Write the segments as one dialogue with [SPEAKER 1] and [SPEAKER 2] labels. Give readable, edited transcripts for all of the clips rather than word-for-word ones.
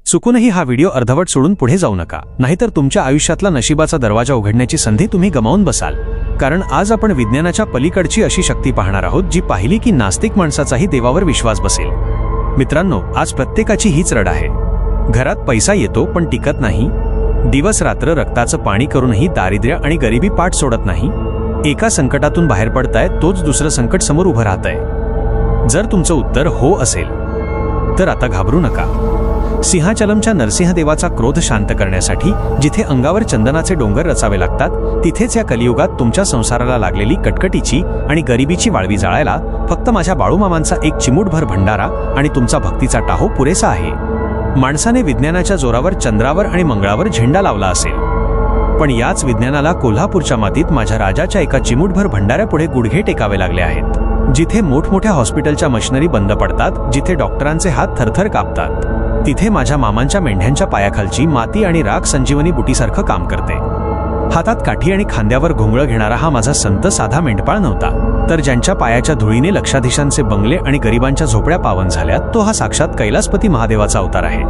[SPEAKER 1] चुकूनही हा व्हिडिओ अर्धवट सोडून पुढे जाऊ नका, नाहीतर तुमच्या आयुष्यातला नशिबाचा दरवाजा उघडण्याची संधी तुम्ही गमावून बसाल. कारण आज आपण विज्ञानाच्या पलीकडची अशी शक्ती पाहणार आहोत जी पाहिली की नास्तिक माणसाचाही देवावर विश्वास बसेल. मित्रांनो, आज प्रत्येकाची हीच रड आहे. घरात पैसा येतो पण टिकत नाही. दिवस रात्र रक्ताचं पाणी करूनही दारिद्र्य आणि गरिबी पाठ सोडत नाही. एका संकटातून बाहेर पडताय तोच दुसरं संकट समोर उभं राहतंय. जर तुमचं उत्तर हो असेल तर आता घाबरू नका. सिंहाचलमच्या नरसिंहदेवाचा क्रोध शांत करण्यासाठी जिथे अंगावर चंदनाचे डोंगर रचावे लागतात, तिथेच या कलियुगात तुमच्या संसाराला लागलेली कटकटीची आणि गरिबीची वाळवी जाळायला फक्त माझ्या बाळूमामांचा एक चिमूटभर भंडारा आणि तुमचा भक्तीचा टाहो पुरेसा आहे. माणसाने विज्ञानाच्या जोरावर चंद्रावर आणि मंगळावर झेंडा लावला असेल, पण याच विज्ञानाला कोल्हापूरच्या मातीत माझ्या राजाच्या एका चिमूटभर भंडाऱ्यापुढे गुडघे टेकावे लागले आहेत. जिथे मोठमोठ्या हॉस्पिटलच्या मशिनरी बंद पडतात, जिथे डॉक्टरांचे हात थरथर कापतात, तिथे माझ्या मामांच्या मेंढ्यांच्या पायाखालची माती आणि राख संजीवनी बुटीसारखं काम करते. हातात काठी आणि खांद्यावर घोंगळं घेणारा हा माझा संत साधा मेंढपाळ नव्हता, तर ज्यांच्या पायाच्या धुळीने लक्षाधीशांचे बंगले आणि गरिबांच्या झोपड्या पावन झाल्या, तो हा साक्षात कैलासपती महादेवाचा अवतार आहे.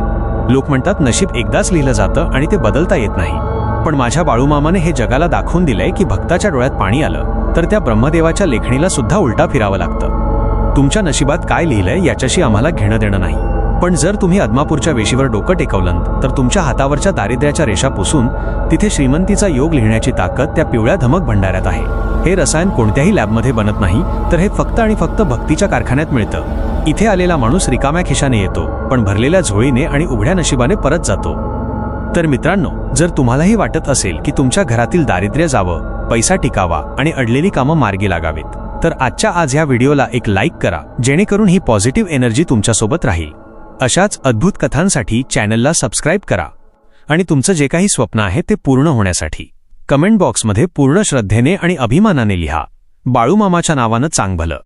[SPEAKER 1] लोक म्हणतात नशीब एकदाच लिहिलं जातं आणि ते बदलता येत नाही, पण माझ्या बाळूमामाने हे जगाला दाखवून दिलंय की भक्ताच्या डोळ्यात पाणी आलं तर त्या ब्रह्मदेवाच्या लेखणीला सुद्धा उलटा फिरावं लागतं. तुमच्या नशिबात काय लिहिलंय याच्याशी आम्हाला घेणं देणं नाही, पण जर तुम्ही आदमापूरच्या वेशीवर डोकं टेकवलं तर तुमच्या हातावरच्या दारिद्र्याच्या रेषा पुसून तिथे श्रीमंतीचा योग लिहिण्याची ताकद त्या पिवळ्या धमक भंडाऱ्यात आहे. हे रसायन कोणत्याही लॅबमध्ये बनत नाही, तर हे फक्त आणि फक्त भक्तीच्या कारखान्यात मिळतं. इथे आलेला माणूस रिकाम्या खिशाने येतो, पण भरलेल्या झोळीने आणि उघड्या नशिबाने परत जातो. तर मित्रांनो, जर तुम्हालाही वाटत असेल की तुमच्या घरातील दारिद्र्य जावं, पैसा टिकावा आणि अडलेली कामं मार्गी लागावीत, तर आजच्या आज ह्या व्हिडिओला एक लाईक करा, जेणेकरून ही पॉझिटिव्ह एनर्जी तुमच्यासोबत राहील. अशाच अद्भुत कथांसाठी चॅनलला सबस्क्राईब करा आणि तुमचं जे काही स्वप्न आहे ते पूर्ण होण्यासाठी कमेंट बॉक्समध्ये पूर्ण श्रद्धेने आणि अभिमानाने लिहा, बाळूमामाच्या नावानं चांगभलं.